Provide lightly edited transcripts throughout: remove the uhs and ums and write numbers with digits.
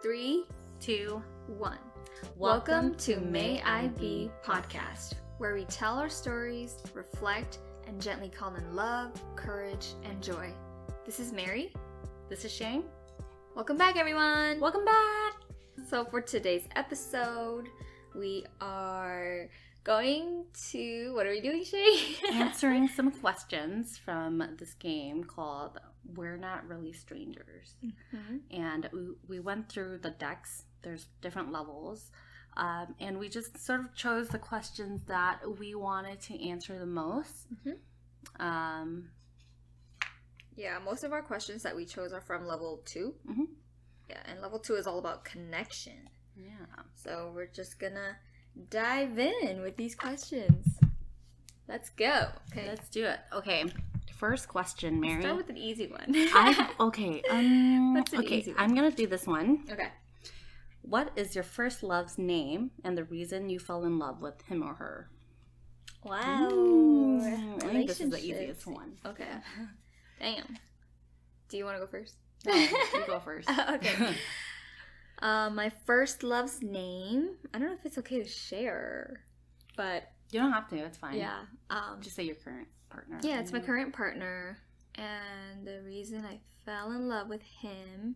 3, 2, 1. Welcome to May I Be podcast, where we tell our stories, reflect, and gently call in love, courage, and joy. This is Mary. This is Shane. Welcome back, everyone. Welcome back. So for today's episode, we are going to, what are we doing, Shay? Answering some questions from this game called We're Not Really Strangers. Mm-hmm. And we went through the decks. There's different levels. And we just sort of chose the questions that we wanted to answer the most. Mm-hmm. Yeah, most of our questions that we chose are from level 2. Mm-hmm. Yeah, and level 2 is all about connection. Yeah. So we're just gonna dive in with these questions. Let's go. Okay. Let's do it. Okay. First question, Mary. Start with an easy one. What's an easy one? I'm gonna do this one. Okay. What is your first love's name and the reason you fell in love with him or her? Wow. I think this is the easiest one. Okay. Damn. Do you want to go first? No, you go first. Okay. My first love's name. I don't know if it's okay to share, but you don't have to. It's fine. Yeah. Just say your current partner. Yeah, it's my current partner, and the reason I fell in love with him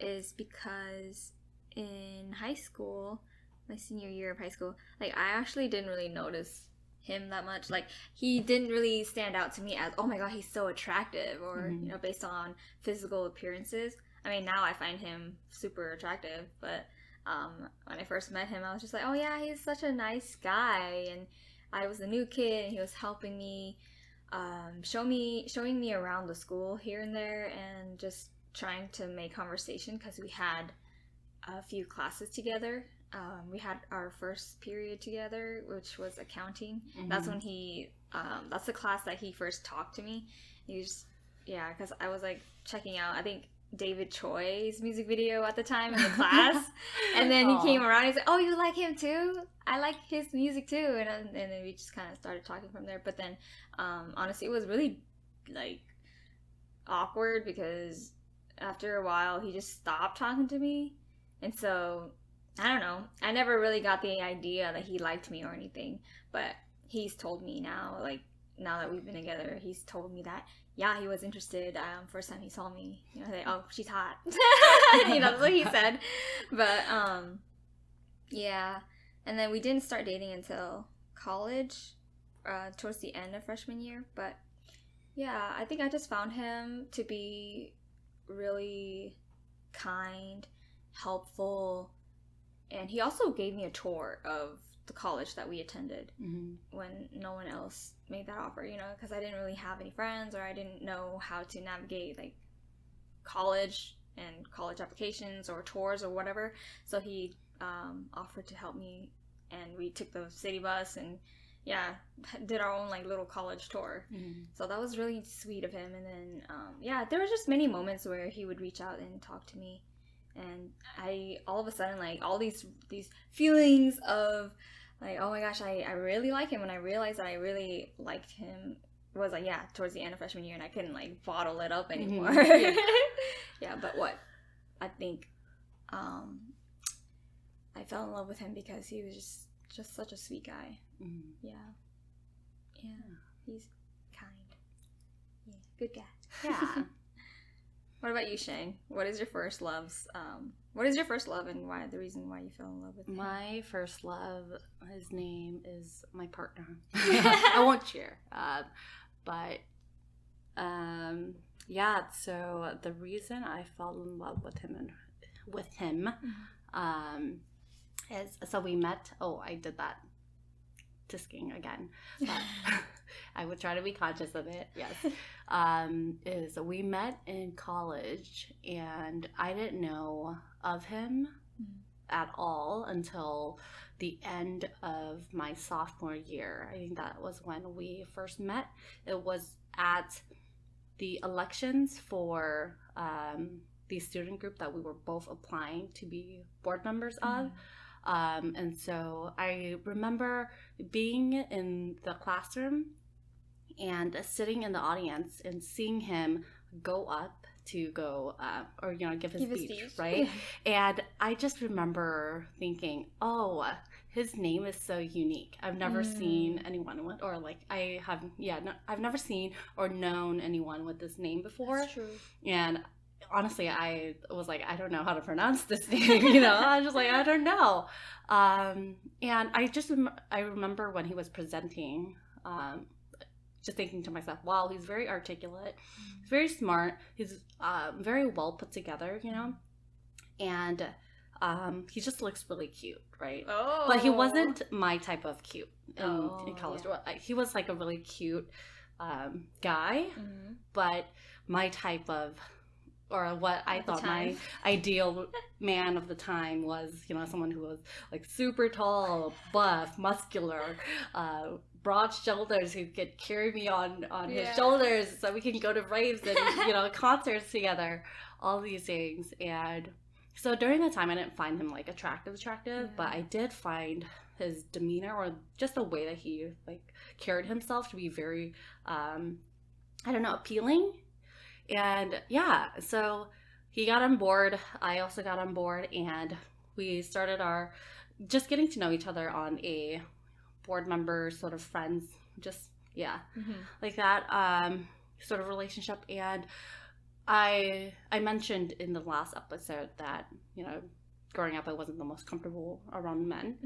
is because in high school, my senior year of high school, I actually didn't really notice him that much. He didn't really stand out to me as, oh my god, he's so attractive, or based on physical appearances. I mean, now I find him super attractive, but when I first met him, I was just like, oh yeah, he's such a nice guy, and I was a new kid, and he was helping me, showing me around the school here and there, and just trying to make conversation, because we had a few classes together. We had our first period together, which was accounting. Mm-hmm. That's when that's the class that he first talked to me. Because I was checking out, I think, David Choi's music video at the time in the class. And then he came around and he's like, oh, you like him too? I like his music too. And then we just kind of started talking from there. But then, honestly, it was really, awkward, because after a while, he just stopped talking to me. And so, I don't know. I never really got the idea that he liked me or anything. But he's told me now, now that we've been together, he's told me that, yeah, he was interested. First time he saw me, like, oh, she's hot. That's what he said. But, yeah. And then we didn't start dating until college, towards the end of freshman year. But, yeah, I think I just found him to be really kind, helpful, and he also gave me a tour of the college that we attended when no one else made that offer, because I didn't really have any friends, or I didn't know how to navigate college and college applications or tours or whatever. So he offered to help me, and we took the city bus and did our own little college tour. So that was really sweet of him. And then there were just many moments where he would reach out and talk to me, and I all of a sudden all these feelings of oh my gosh, I really like him, and I realized that I really liked him was towards the end of freshman year, and I couldn't bottle it up anymore. But what I think I fell in love with him because he was just such a sweet guy. He's kind, good guy. What about you, Shane? What is your first love, and why the reason why you fell in love with him? My first love, his name is my partner. I won't share. So the reason I fell in love with him is, so we met, I did that tisking again, but I would try to be conscious of it. Yes. Is we met in college, and I didn't know of him at all until the end of my sophomore year. I think that was when we first met. It was at the elections for the student group that we were both applying to be board members of. And so I remember being in the classroom and sitting in the audience and seeing him go up to go or give his Give his speech, speech. right? And I just remember thinking, oh, his name is so unique. I've never seen anyone with, or like I've never seen or known anyone with this name before. That's true. And honestly, I was like, I don't know how to pronounce this name. I was just like, I don't know. And I remember when he was presenting, just thinking to myself, wow, he's very articulate, he's very smart, he's very well put together, and he just looks really cute, right? Oh. But he wasn't my type of cute in college. Yeah. He was like a really cute guy, but my type of, or what I thought my ideal man of the time was, someone who was like super tall, buff, muscular, broad shoulders, who could carry me on his shoulders so we can go to raves and, concerts together, all these things. And so during that time, I didn't find him like attractive, but I did find his demeanor, or just the way that he like carried himself, to be very, appealing. And so he got on board. I also got on board, and we started just getting to know each other on a board member sort of friends, just like that sort of relationship. And I mentioned in the last episode that growing up I wasn't the most comfortable around men,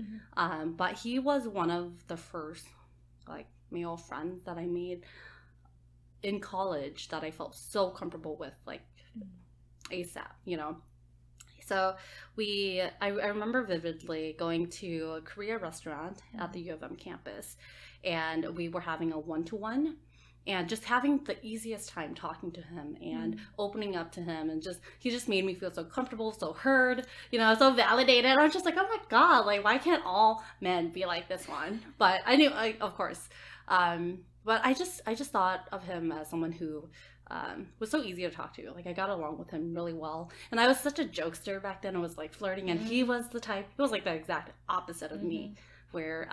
but he was one of the first like male friends that I made in college that I felt so comfortable with, like ASAP, So I remember vividly going to a Korea restaurant at the U of M campus, and we were having a one-to-one, and just having the easiest time talking to him and opening up to him, and he just made me feel so comfortable, so heard, so validated. I was just like, oh my God, like, why can't all men be like this one? But I knew, of course, but I just thought of him as someone who was so easy to talk to. Like, I got along with him really well. And I was such a jokester back then. I was like flirting, and he was like the exact opposite of me, where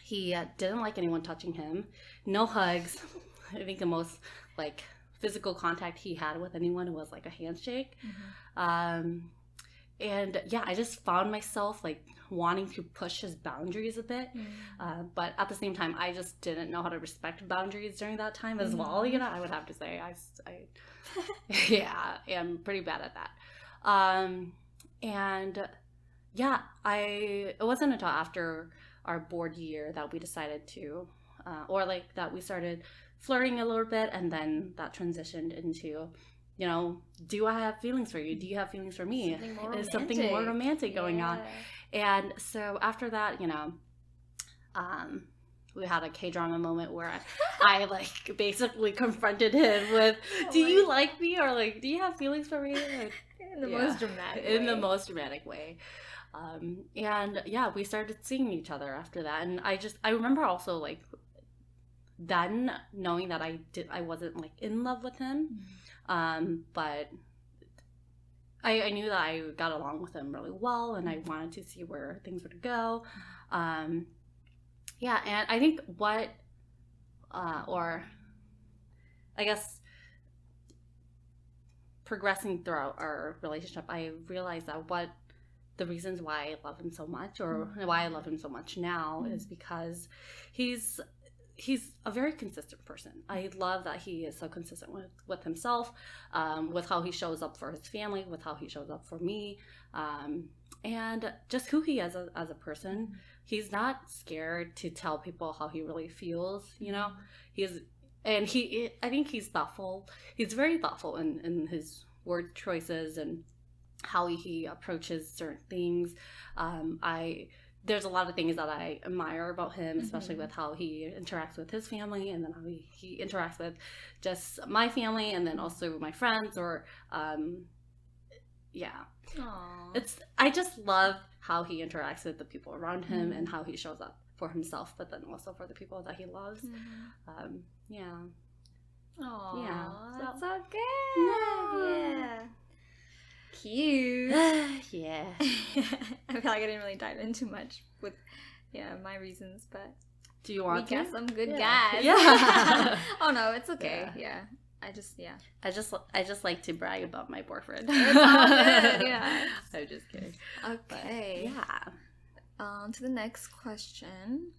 he didn't like anyone touching him. No hugs. I think the most like physical contact he had with anyone was like a handshake. And I just found myself like wanting to push his boundaries a bit, but at the same time I just didn't know how to respect boundaries during that time as well. I would have to say I am pretty bad at that. It wasn't until after our board year that we decided to that we started flirting a little bit, and then that transitioned into, do I have feelings for you? Do you have feelings for me? Is something more romantic going on? And so after that, we had a K-drama moment where I like basically confronted him with, do you like me? Or like, do you have feelings for me? Like, in the most dramatic way. In the most dramatic way. We started seeing each other after that. And I remember also like then knowing that I wasn't like in love with him. But I knew that I got along with him really well, and I wanted to see where things would go. And I think progressing throughout our relationship, I realized that the reasons why I love him so much, or why I love him so much now, is because he's a very consistent person. I love that he is so consistent with himself, with how he shows up for his family, with how he shows up for me, and just who he is as a person. He's not scared to tell people how he really feels. I think he's thoughtful. He's very thoughtful in his word choices and how he approaches certain things. There's a lot of things that I admire about him, especially with how he interacts with his family, and then how he interacts with just my family, and then also with my friends, or I just love how he interacts with the people around him, and how he shows up for himself, but then also for the people that he loves. That's so good. Yeah. Cute. Yeah. I feel like I didn't really dive into much with my reasons, but do you want we got some good guys. Yeah. Oh no, it's okay. Yeah. I just I just like to brag about my boyfriend. It's all good, yeah. I'm just kidding. Okay. But, yeah. On to the next question.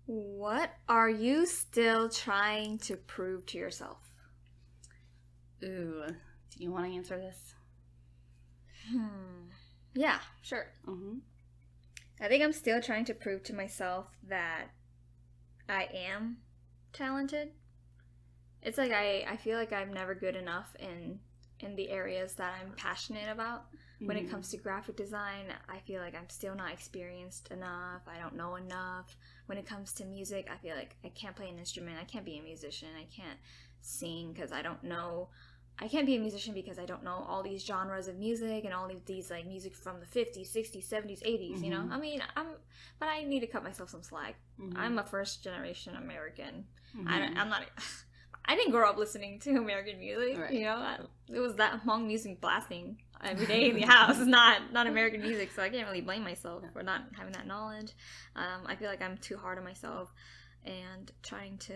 What are you still trying to prove to yourself? Ooh, do you want to answer this? Yeah, sure. Mm-hmm. I think I'm still trying to prove to myself that I am talented. It's like I feel like I'm never good enough in the areas that I'm passionate about. When it comes to graphic design, I feel like I'm still not experienced enough. I don't know enough. When it comes to music, I feel like I can't play an instrument. I can't be a musician. I can't sing because I don't know. I can't be a musician because I don't know all these genres of music and all of these like music from the 50s, 60s, 70s, 80s, you know? I mean, but I need to cut myself some slack. I'm a first generation American. I'm not I didn't grow up listening to American music, right. You know? It was that Hmong music blasting every day in the house. It's not American music, so I can't really blame myself for not having that knowledge. I feel like I'm too hard on myself and trying to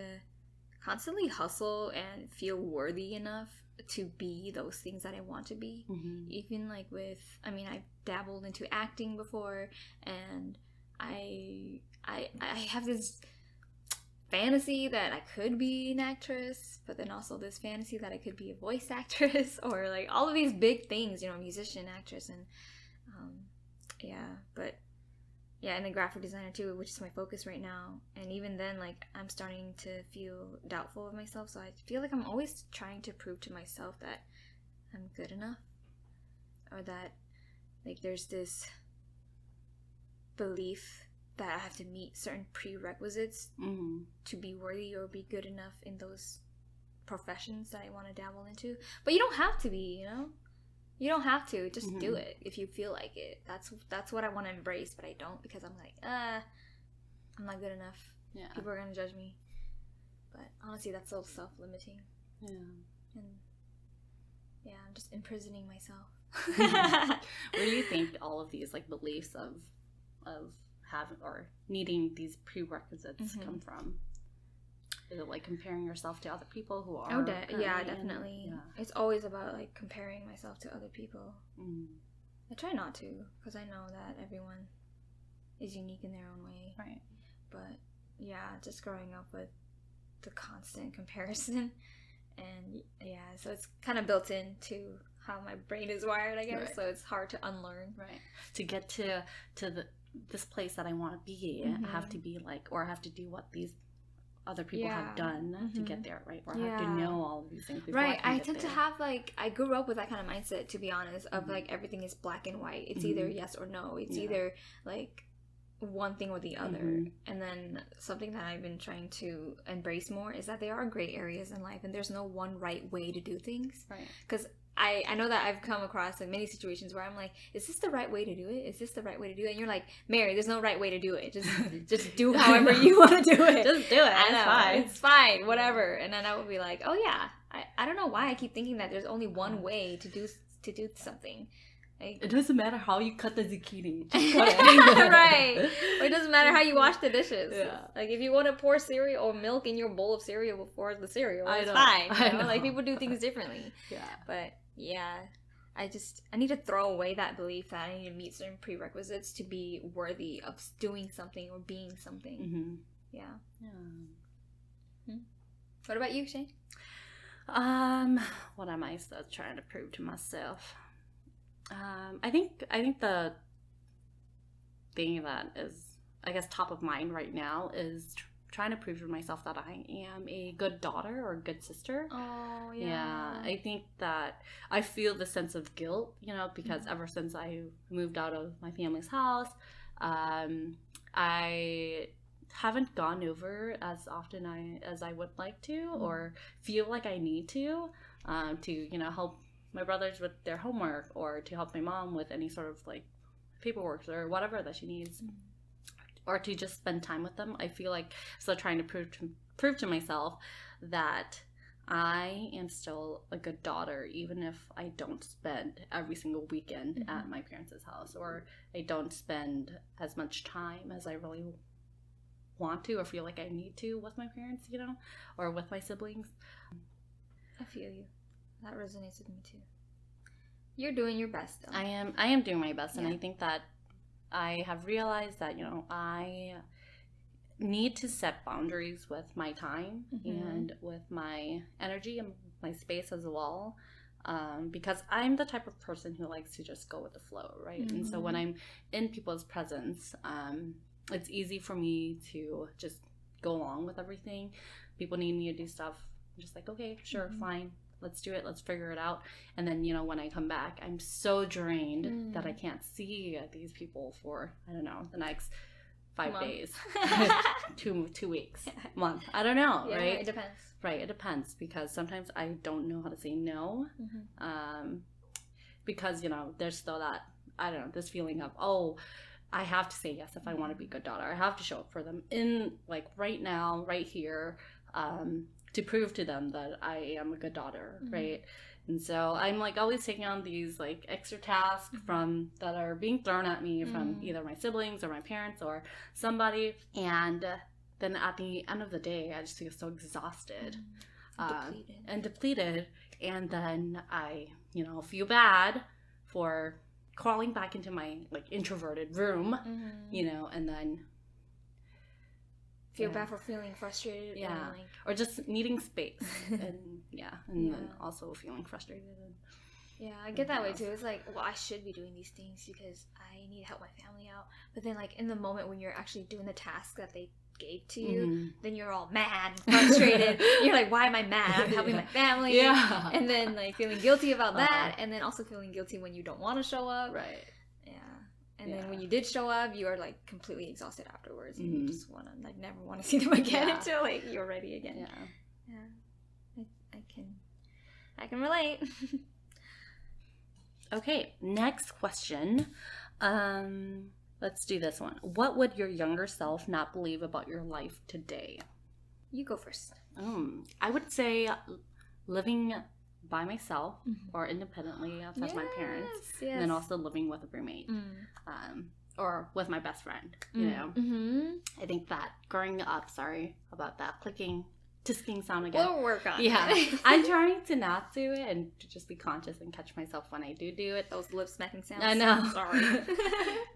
constantly hustle and feel worthy enough to be those things that I want to be. Even like I've dabbled into acting before, and I have this fantasy that I could be an actress, but then also this fantasy that I could be a voice actress or like all of these big things, you know, musician, actress, and and a graphic designer too, which is my focus right now. And even then, like, I'm starting to feel doubtful of myself, so I feel like I'm always trying to prove to myself that I'm good enough, or that like there's this belief that I have to meet certain prerequisites to be worthy or be good enough in those professions that I want to dabble into. But you don't have to be, you know? You don't have to. Just do it if you feel like it. That's what I want to embrace, but I don't, because I'm like, I'm not good enough. Yeah. People are going to judge me. But honestly, that's so self-limiting. Yeah. And yeah, I'm just imprisoning myself. Where do you think all of these like beliefs of having or needing these prerequisites come from? Is it like comparing yourself to other people who are? Yeah, definitely. Yeah. It's always about like comparing myself to other people. I try not to, because I know that everyone is unique in their own way. Right. But yeah, just growing up with the constant comparison, and yeah, so it's kind of built into how my brain is wired, I guess. Right. So it's hard to unlearn. Right. To get to this place that I want to be, I have to be like, or I have to do what these other people have done to get there, right? Or I have to know all of these things before I can get tend to have like, I grew up with that kind of mindset, to be honest, of like everything is black and white. It's either yes or no. It's either like one thing or the other. And then something that I've been trying to embrace more is that there are gray areas in life, and there's no one right way to do things. Right. Because I know that I've come across like many situations where I'm like, is this the right way to do it? Is this the right way to do it? And you're like, Mary, there's no right way to do it. Just do however you want to do it. Just do it. It's fine, whatever. And then I would be like, oh yeah, I don't know why I keep thinking that there's only one way to do something. Like, it doesn't matter how you cut the zucchini. Just cut it. Right. Or it doesn't matter how you wash the dishes. Yeah. Like if you want to pour cereal or milk in your bowl of cereal before the cereal, it's fine. You know? Like people do things differently. Yeah. But yeah, I need to throw away that belief that I need to meet certain prerequisites to be worthy of doing something or being something. Yeah. What about you, Shane? What am I still trying to prove to myself? I think the thing that is, I guess, top of mind right now is trying to prove to myself that I am a good daughter or a good sister. Oh, yeah. Yeah, I think that I feel the sense of guilt, you know, because ever since I moved out of my family's house, I haven't gone over as often as I would like to, or feel like I need to, you know, help my brothers with their homework, or to help my mom with any sort of like paperwork or whatever that she needs, or to just spend time with them. I feel like still trying to prove to myself that I am still a good daughter, even if I don't spend every single weekend at my parents' house, or I don't spend as much time as I really want to or feel like I need to with my parents, you know, or with my siblings. I feel you. That resonates with me too. You're doing your best though. I am doing my best, and I think that I have realized that, you know, I need to set boundaries with my time and with my energy and my space as well. Because I'm the type of person who likes to just go with the flow, right? And so when I'm in people's presence, it's easy for me to just go along with everything. People need me to do stuff. I'm just like, okay, sure, fine. Let's do it. Let's figure it out. And then, you know, when I come back, I'm so drained that I can't see these people for, I don't know, the next 5 days, 2 weeks, month. I don't know, right? It depends. Right, it depends, because sometimes I don't know how to say no, because, you know, there's still that, I don't know, this feeling of, oh, I have to say yes if I want to be a good daughter. I have to show up for them in, like, right now, right here, to prove to them that I am a good daughter, right? And so I'm, like, always taking on these, like, extra tasks from that are being thrown at me from either my siblings or my parents or somebody, and then at the end of the day, I just feel so exhausted and depleted. And then I, you know, feel bad for crawling back into my, like, introverted room, you know, and then feel bad for feeling frustrated. Yeah. And, like, or just needing space. And then also feeling frustrated. And, I get that way too. It's like, well, I should be doing these things because I need to help my family out. But then, like, in the moment when you're actually doing the task that they gave to you, then you're all mad and frustrated. You're like, why am I mad? I'm helping my family. And then, like, feeling guilty about that, and then also feeling guilty when you don't want to show up. Right. And then when you did show up, you are, like, completely exhausted afterwards, and you just want to, like, never want to see them again until, like, you're ready again. I can relate. Okay, next question. Let's do this one. What would your younger self not believe about your life today? You go first. I would say living by myself or independently outside my parents, and then also living with a roommate, or with my best friend. You know, I think that growing up, sorry about that tisking sound again. We'll work on it. I'm trying to not do it and to just be conscious and catch myself when I do it. Those lip smacking sounds. I know. Sorry.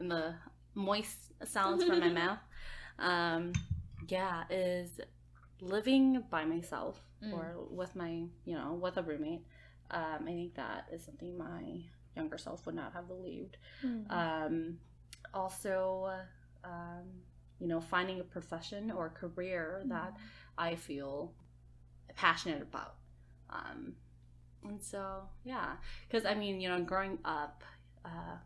And the moist sounds from my mouth. Is living by myself or with my, you know, with a roommate. I think that is something my younger self would not have believed. Also, you know, finding a profession or career that I feel passionate about. And so, because I mean, you know, growing up,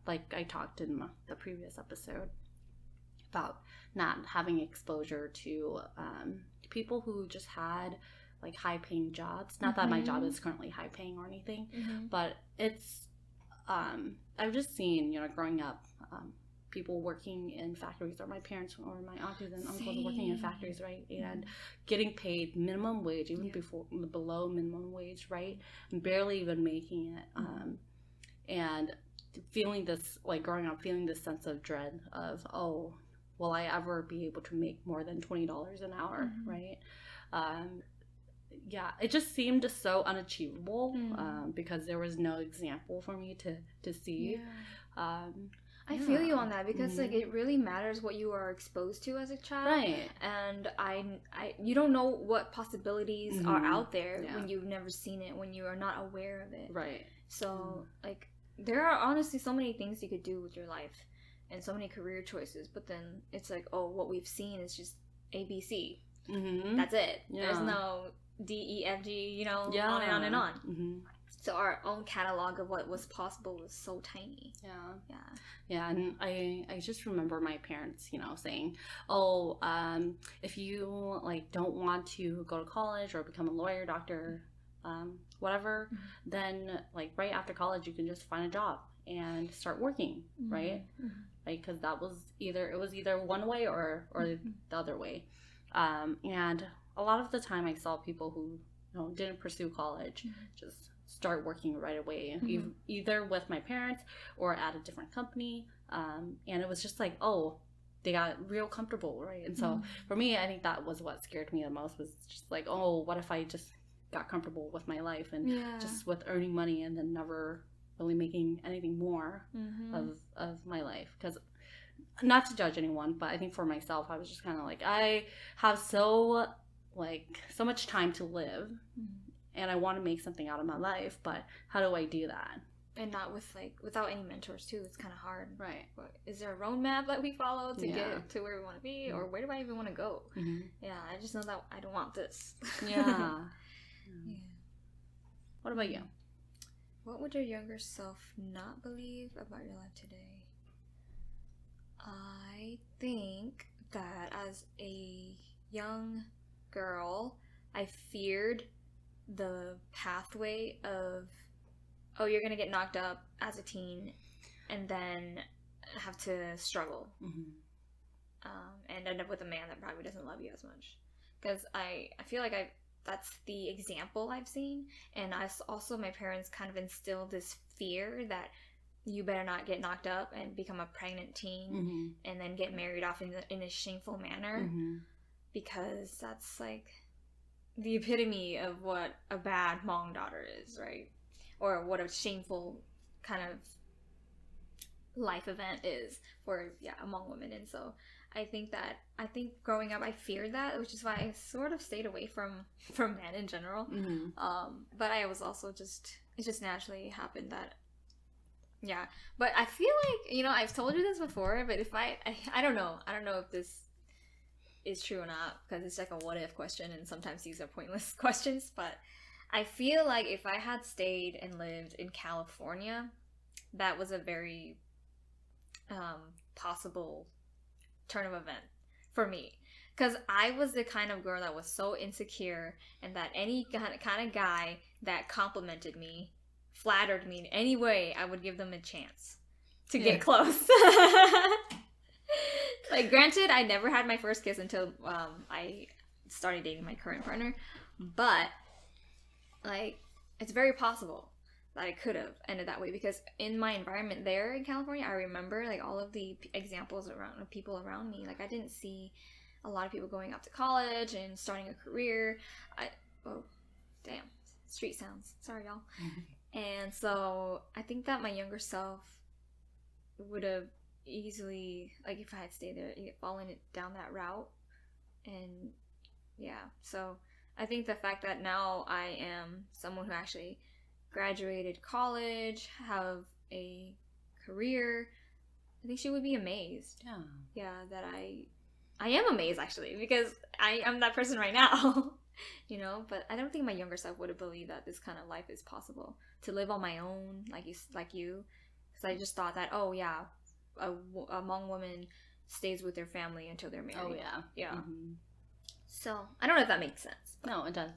like I talked in the previous episode about not having exposure to people who just had, like, high-paying jobs. Not that my job is currently high-paying or anything, but it's, I've just seen, you know, growing up, people working in factories, or my parents or my aunties and uncles working in factories, right? And getting paid minimum wage, even below minimum wage, right? And barely even making it. And feeling this, like, growing up, feeling this sense of dread of, oh, will I ever be able to make more than $20 an hour, right? It just seemed so unachievable because there was no example for me to see. I feel you on that, because like, it really matters what you are exposed to as a child, right? And you don't know what possibilities are out there when you've never seen it, when you are not aware of it, right? So like, there are honestly so many things you could do with your life and so many career choices, but then it's like, oh, what we've seen is just ABC. That's it. There's no DEFG, you know, on and on and on. So our own catalog of what was possible was so tiny. And I just remember my parents, you know, saying, oh, if you, like, don't want to go to college or become a lawyer, doctor, whatever, then, like, right after college you can just find a job and start working, right? Like, because it was either one way or the other way. And a lot of the time I saw people who, you know, didn't pursue college just start working right away, either with my parents or at a different company. And it was just like, oh, they got real comfortable, right? And so for me, I think that was what scared me the most, was just like, oh, what if I just got comfortable with my life and just with earning money and then never really making anything more of my life. Because not to judge anyone, but I think for myself, I was just kind of like, I have so much time to live and I want to make something out of my life, but how do I do that? And not without any mentors too. It's kind of hard. Right. Is there a roadmap that we follow to get to where we want to be, or where do I even want to go? Yeah, I just know that I don't want this. Yeah. What about you? What would your younger self not believe about your life today? I think that as a young girl, I feared the pathway of, oh, you're gonna get knocked up as a teen and then have to struggle and end up with a man that probably doesn't love you as much. Because I feel like that's the example I've seen, and also my parents kind of instilled this fear that you better not get knocked up and become a pregnant teen and then get married off in a shameful manner, because that's like the epitome of what a bad mom-daughter is, right? Or what a shameful kind of life event is for among women. And so I think growing up I feared that, which is why I sort of stayed away from men in general. But I was also it just naturally happened that but I feel like, I've told you this before, but if I don't know if this is true or not, because it's like a what if question, and sometimes these are pointless questions, but I feel like if I had stayed and lived in California, that was a very possible turn of event for me. Because I was the kind of girl that was so insecure, and that any kind of guy that complimented me, flattered me in any way, I would give them a chance to get close. Like, granted, I never had my first kiss until I started dating my current partner, but like, it's very possible that I could have ended that way, because in my environment there in California, I remember like all of the examples around of people around me. Like, I didn't see a lot of people going off to college and starting a career. Street sounds. Sorry, y'all. And so I think that my younger self would have easily, like, if I had stayed there, fallen down that route. And so I think the fact that now I am someone who actually graduated college, have a career, I think she would be amazed. That I am amazed, actually, because I am that person right now. But I don't think my younger self would have believed that this kind of life is possible, to live on my own, like you, because I just thought that, a Hmong woman stays with their family until they're married. So I don't know if that makes sense. No, it does.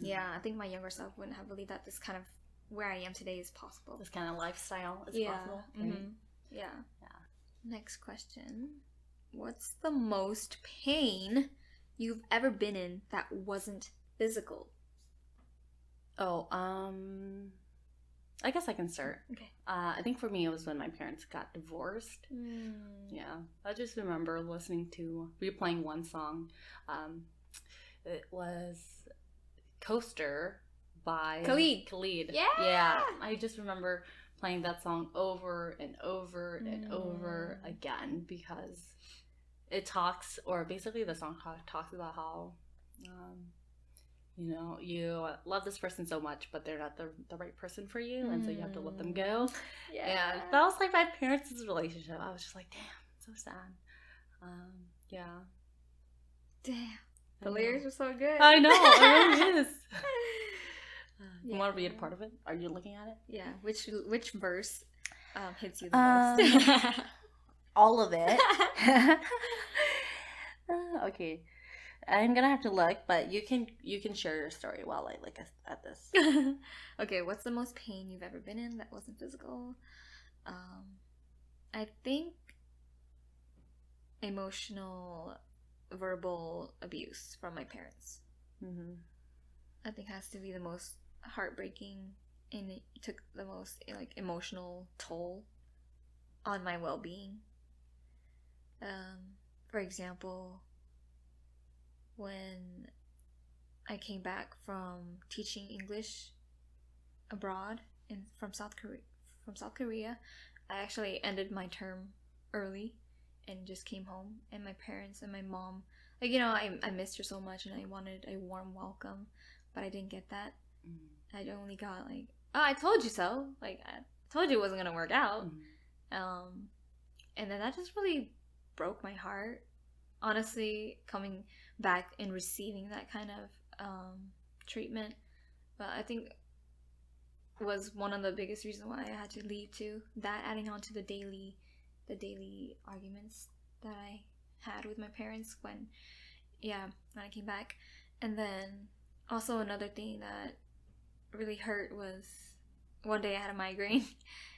I think my younger self wouldn't have believed that this kind of where I am today is possible. This kind of lifestyle is possible. Next question. What's the most pain you've ever been in that wasn't physical? I guess I can start. Okay. I think for me it was when my parents got divorced. I just remember replaying one song. It was Coaster by Khalid. Yeah. I just remember playing that song over and over and over again, because it talks, or basically the song talks about how you love this person so much, but they're not the right person for you, and so you have to let them go. And that was like my parents' relationship. I was just like, damn, so sad. Damn, the lyrics are so good. I know, it really is. You want to read a part of it? Are you looking at it? Yeah. Which verse hits you the most? All of it. Okay, I'm gonna have to look, but you can share your story while I look at this. Okay, what's the most pain you've ever been in that wasn't physical? I think emotional, verbal abuse from my parents. I think has to be the most heartbreaking, and it took the most emotional toll on my well-being. For example, when I came back from teaching English abroad from South Korea, I actually ended my term early and just came home. And my parents and my mom, like, you know, I missed her so much and I wanted a warm welcome, but I didn't get that. I only got like, oh, I told you so. Like, I told you it wasn't gonna work out. And then that just really broke my heart. Honestly, coming back and receiving that kind of treatment, but I think was one of the biggest reasons why I had to leave too. That adding on to the daily arguments that I had with my parents when I came back. And then also another thing that really hurt was one day I had a migraine,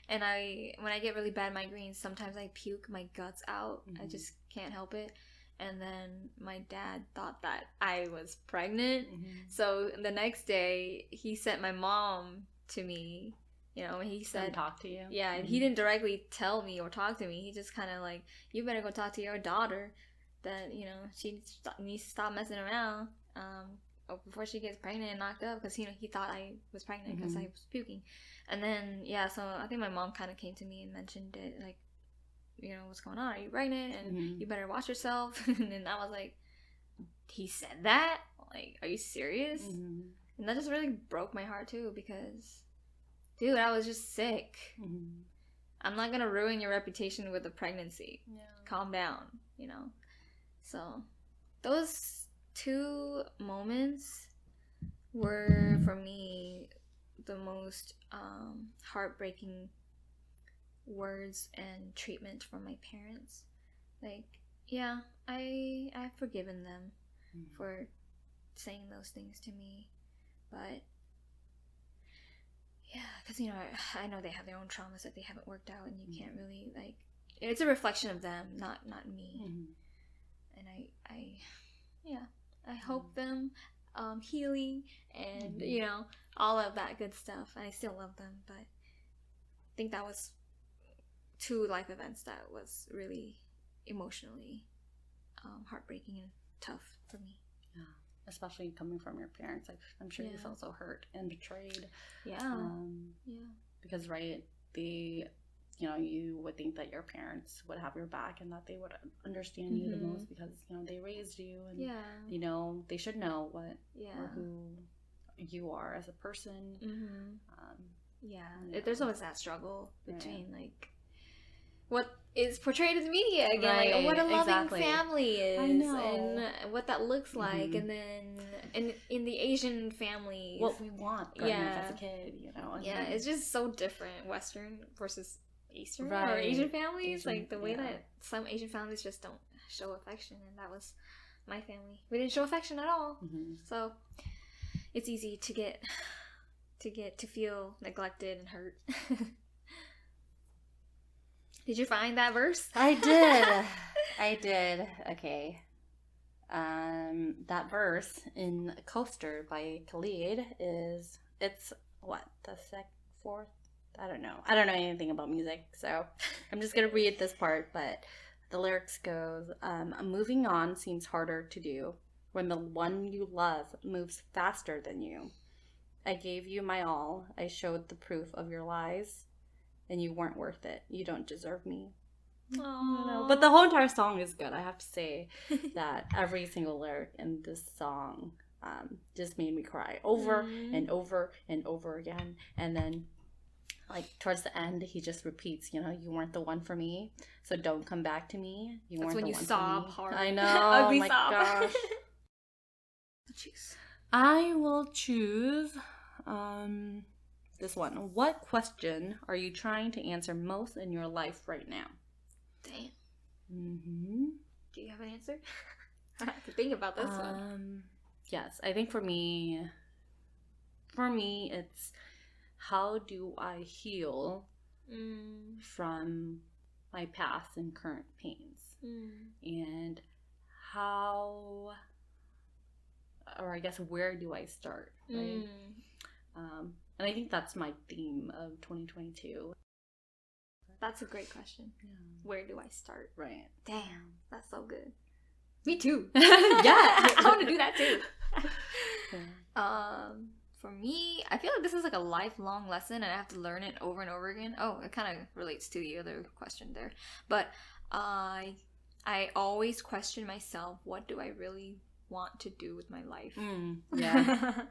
and when I get really bad migraines, sometimes I puke my guts out. I just can't help it. And then my dad thought that I was pregnant. So the next day he sent my mom to me. You know, he said, talk to you. Yeah, he didn't directly tell me or talk to me. He just kind of like, you better go talk to your daughter that, you know, she needs to stop messing around before she gets pregnant and knocked up, because, you know, he thought I was pregnant because I was puking. And then, so I think my mom kind of came to me and mentioned it, like, you know, what's going on? Are you pregnant? And you better watch yourself. And then I was like, he said that? Like, are you serious? And that just really broke my heart too, because, dude, I was just sick. I'm not gonna ruin your reputation with a pregnancy. Calm down, you know. So those two moments were, for me, the most heartbreaking words and treatment from my parents. Like, I've forgiven them for saying those things to me, but because, you know, I know they have their own traumas that they haven't worked out, and you can't really, like, it's a reflection of them, not me. And I hope them healing and you know, all of that good stuff. I still love them, but I think that was two life events that was really emotionally heartbreaking and tough for me. Especially coming from your parents. Like, I'm sure you felt so hurt and betrayed. Because, right, you know, you would think that your parents would have your back and that they would understand you the most, because, you know, they raised you, and you know, they should know what or who you are as a person. There's always that struggle between like what is portrayed in the media again, like what a loving family is, and what that looks like, and then in the Asian families, what we want growing up as a kid, you know. It's just so different, Western versus Eastern or Asian families. Like the way that some Asian families just don't show affection, and that was my family. We didn't show affection at all. So it's easy to feel neglected and hurt. Did you find that verse? I did. Okay. That verse in Coaster by Khalid it's what, the fourth? I don't know anything about music, so I'm just gonna read this part, but the lyrics goes, moving on seems harder to do when the one you love moves faster than you. I gave you my all. I showed the proof of your lies, and you weren't worth it. You don't deserve me. No. But the whole entire song is good. I have to say that every single lyric in this song just made me cry over and over and over again. And then, like, towards the end, he just repeats, you know, you weren't the one for me, so don't come back to me. That's when you sob hard. I know. Ugly oh my sob. gosh. Choose. I will choose this one. What question are you trying to answer most in your life right now? Damn. Do you have an answer? I have to think about this one. Yes, I think for me, it's how do I heal from my past and current pains, and how, or I guess where do I start, right? And I think that's my theme of 2022. That's a great question. Yeah. Where do I start? Right. Damn, that's so good. Me too. Yeah, I want to do that too. Yeah. For me, I feel like this is like a lifelong lesson, and I have to learn it over and over again. Oh, it kind of relates to the other question there, but I always question myself. What do I really want to do with my life? Yeah.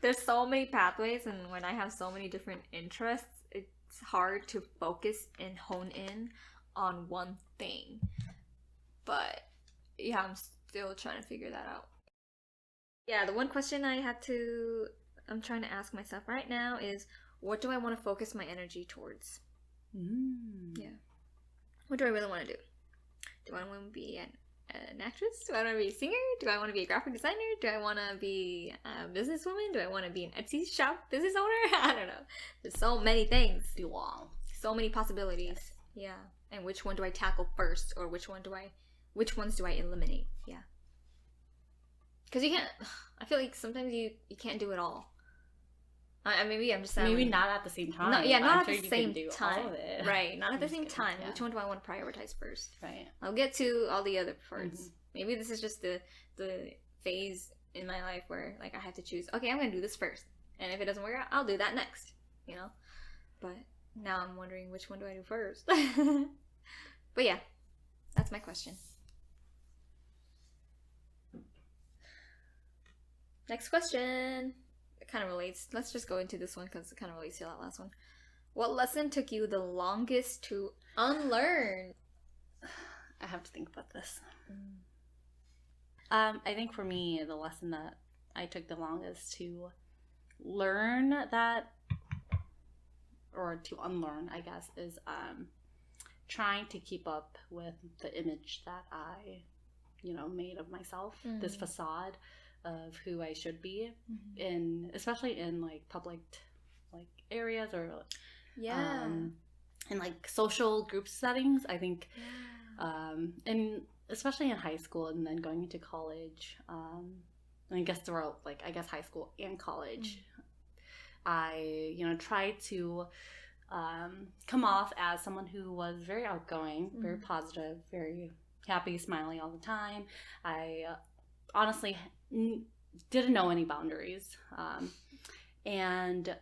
There's so many pathways, and when I have so many different interests, it's hard to focus and hone in on one thing. But yeah, I'm still trying to figure that out. Yeah, the one question I'm trying to ask myself right now is, what do I want to focus my energy towards? Yeah. What do I really want to do? Do I want to be an actress? Do I want to be a singer? Do I want to be a graphic designer? Do I want to be a businesswoman? Do I want to be an Etsy shop business owner? I don't know. There's so many things. Wow. So many possibilities. Yes. Yeah. And which one do I tackle first, or which ones do I eliminate? Yeah. Because you can't. I feel like sometimes you can't do it all. Maybe I'm just saying. Maybe not at the same time. Not at the same time. All of it. Right. Not at the same time. Yeah. Which one do I want to prioritize first? Right. I'll get to all the other parts. Maybe this is just the phase in my life where like I have to choose. Okay, I'm gonna do this first, and if it doesn't work out, I'll do that next. You know. But now I'm wondering, which one do I do first? But yeah, that's my question. Next question. It kind of relates. Let's just go into this one because it kind of relates to that last one. What lesson took you the longest to unlearn? I have to think about this. I think for me, the lesson that I took the longest to learn that, or to unlearn, I guess, is trying to keep up with the image that I, made of myself. This facade of who I should be, especially in like public like areas, or in like social group settings. I think, and especially in high school, and then going into college, and I guess throughout high school and college, I tried to come off as someone who was very outgoing, very positive, very happy, smiling all the time. I honestly didn't know any boundaries, and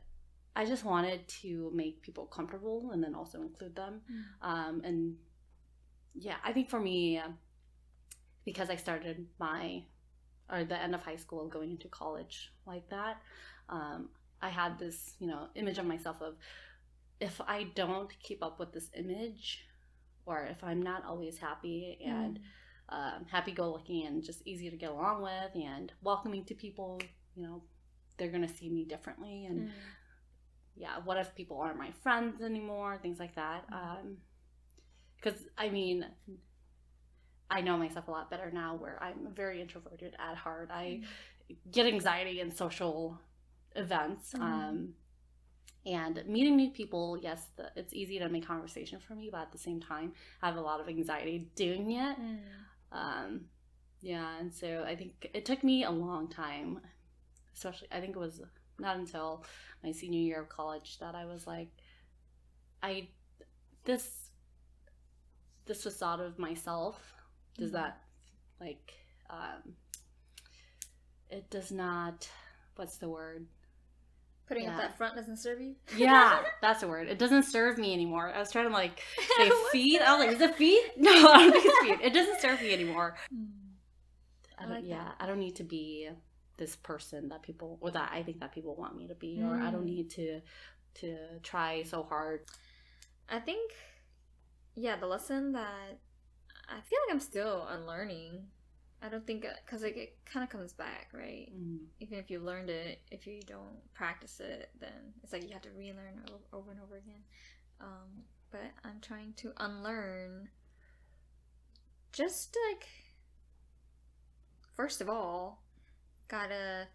I just wanted to make people comfortable and then also include them. And yeah, I think for me, because I started the end of high school going into college like that, I had this image of myself of, if I don't keep up with this image, or if I'm not always happy and happy-go-lucky and just easy to get along with and welcoming to people, they're gonna see me differently. And what if people aren't my friends anymore, things like that. Because I know myself a lot better now, where I'm very introverted at heart. I get anxiety in social events, and meeting new people. Yes, it's easy to make conversation for me, but at the same time I have a lot of anxiety doing it. And so I think it took me a long time, especially I think it was not until my senior year of college that I was like, this facade of myself does that, like, it does not, what's the word? Putting up that front doesn't serve you? Yeah, that's the word. It doesn't serve me anymore. I was trying to say feed. I was like, is it feed? No, I don't think it's feed. It doesn't serve me anymore. I don't need to be this person that people, or that I think that people want me to be, or I don't need to try so hard. I think, the lesson that I feel like I'm still unlearning. I don't think, because it kind of comes back, right? Even if you learned it, if you don't practice it, then it's like you have to relearn over and over again. But I'm trying to unlearn, just like, first of all, gotta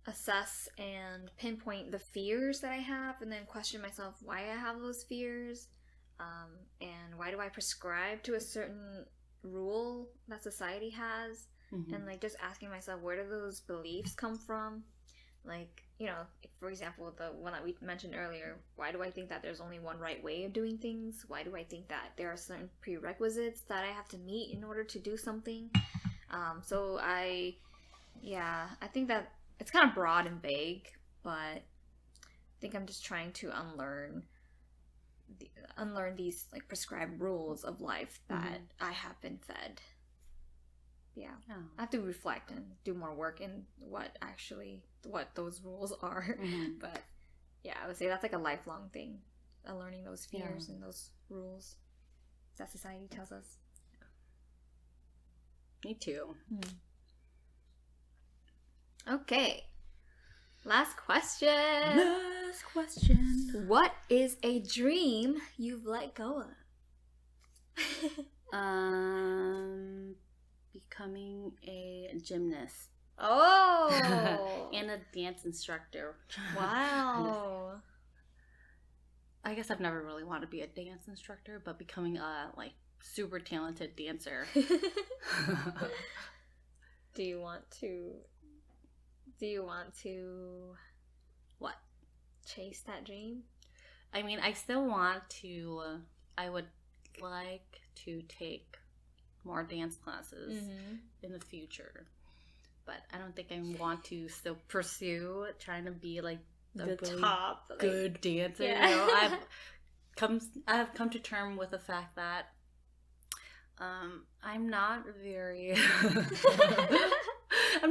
assess and pinpoint the fears that I have, and then question myself why I have those fears, and why do I prescribe to a certain rule that society has, and like just asking myself, where do those beliefs come from? Like, you know, for example, the one that we mentioned earlier, why do I think that there's only one right way of doing things? Why do I think that there are certain prerequisites that I have to meet in order to do something? So I think that it's kind of broad and vague, but I think I'm just trying to unlearn these like prescribed rules of life that I have been fed. Yeah. Oh. I have to reflect and do more work in what those rules are. But yeah, I would say that's like a lifelong thing, unlearning those fears and those rules that society tells us. Me too. Okay. Last question. What is a dream you've let go of? Becoming a gymnast. Oh. And a dance instructor. Wow. I guess I've never really wanted to be a dance instructor, but becoming a like super talented dancer. Do you want to what? Chase that dream? I mean, I still want to I would like to take more dance classes in the future. But I don't think I want to still pursue trying to be like the really top good dancer. Yeah. You know, I've come to terms with the fact that I'm not very I'm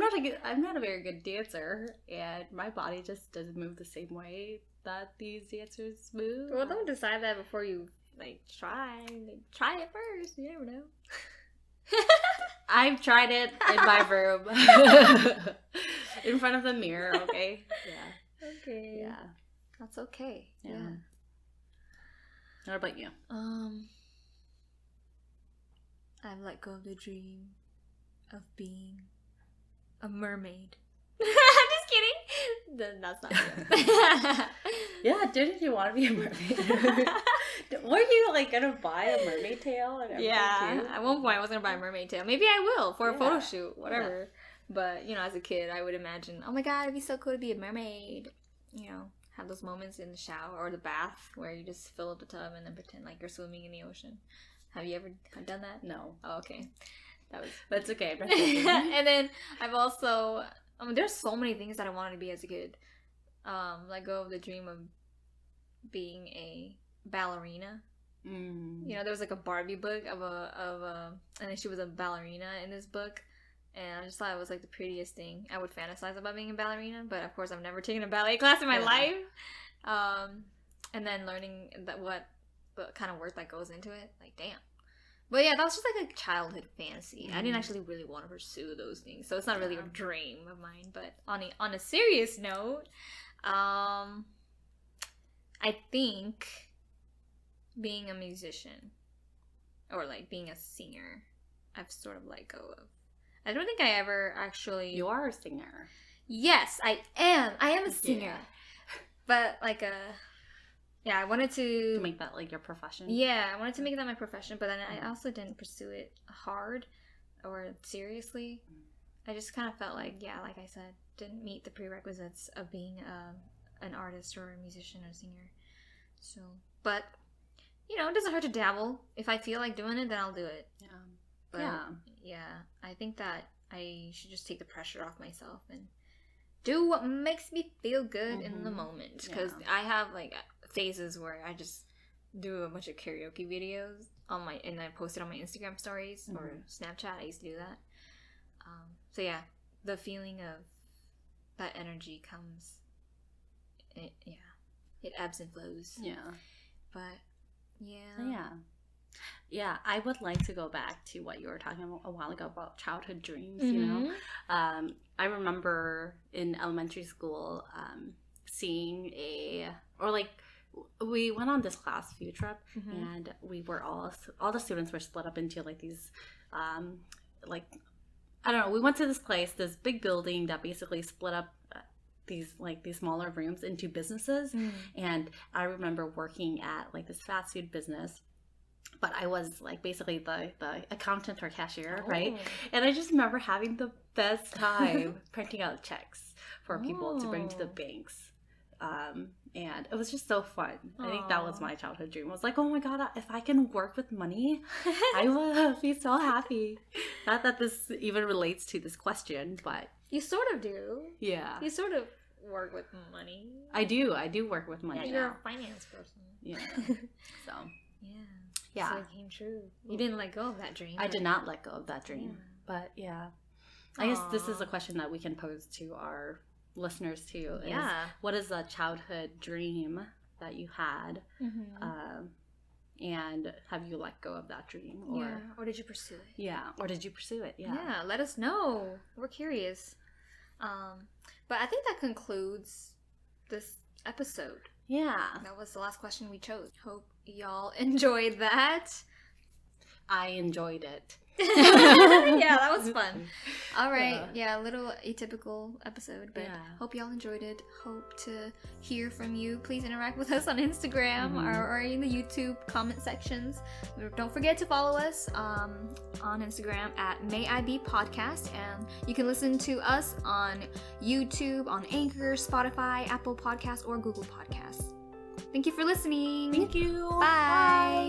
not a very good dancer, and my body just doesn't move the same way that these dancers move. Well, don't decide that before you like try it first. You never know. I've tried it in my room in front of the mirror. Okay. Yeah. Okay. Yeah. That's okay. Yeah. What about you? I've let go of the dream of being a mermaid. I'm just kidding. That's not true. Yeah, didn't you want to be a mermaid? Were you like gonna buy a mermaid tail and everything too? At one point I was gonna buy a mermaid tail. Maybe I will for a photo shoot, whatever. Yeah. But you know, as a kid, I would imagine, oh my god, it'd be so cool to be a mermaid. You know, have those moments in the shower or the bath where you just fill up the tub and then pretend like you're swimming in the ocean. Have you ever done that? No. Oh, okay. That's okay. And then I've also, there's so many things that I wanted to be as a kid. Let go of the dream of being a ballerina. You know, there was like a Barbie book of and then she was a ballerina in this book, and I just thought it was like the prettiest thing. I would fantasize about being a ballerina, but of course I've never taken a ballet class in my life. And then learning that what the kind of work that goes into it, like damn. But yeah, that was just like a childhood fantasy. I didn't actually really want to pursue those things, so it's not really a dream of mine. But on a serious note, I think being a musician or like being a singer, I've sort of let go of. I don't think I ever actually. You are a singer. Yes, I am. I am a singer, but like I wanted to make that like your profession. Yeah, I wanted to make that my profession, but then I also didn't pursue it hard or seriously. I just kind of felt like, like I said, didn't meet the prerequisites of being an artist or a musician or a singer. So, but you know, it doesn't hurt to dabble. If I feel like doing it, then I'll do it. Yeah. But, I think that I should just take the pressure off myself and do what makes me feel good in the moment. Because I have like phases where I just do a bunch of karaoke videos and I post it on my Instagram stories or Snapchat. I used to do that. So yeah, the feeling of that energy comes. It ebbs and flows. Yeah. But yeah, I would like to go back to what you were talking about a while ago about childhood dreams. You know, I remember in elementary school seeing we went on this class field trip, and we were all the students were split up into like these I don't know, we went to this big building that basically split up these smaller rooms into businesses. And I remember working at like this fast food business, but I was like basically the accountant or cashier, right? And I just remember having the best time printing out checks for people to bring to the banks. And it was just so fun. I think that was my childhood dream. I was like, oh my god, if I can work with money, I will be so happy. Not that this even relates to this question, but you sort of do. Yeah. You sort of work with money. I do work with money. Yeah, you're a finance person. Yeah. So. Yeah. So it came true. You didn't let go of that dream. I did not let go of that dream. But yeah. I guess this is a question that we can pose to our listeners too. What is a childhood dream that you had? And have you let go of that dream? Or did you pursue it? Yeah. Or did you pursue it? Yeah. Yeah. Let us know. We're curious. But I think that concludes this episode. Yeah. That was the last question we chose. Hope y'all enjoyed that. I enjoyed it. Yeah, that was fun. All right. Yeah, a little atypical episode, but hope y'all enjoyed it. Hope to hear from you. Please interact with us on Instagram or in the YouTube comment sections. Don't forget to follow us on Instagram at May I Be Podcast, and you can listen to us on YouTube, on Anchor, Spotify, Apple Podcasts, or Google Podcasts. Thank you for listening. Thank you. Bye.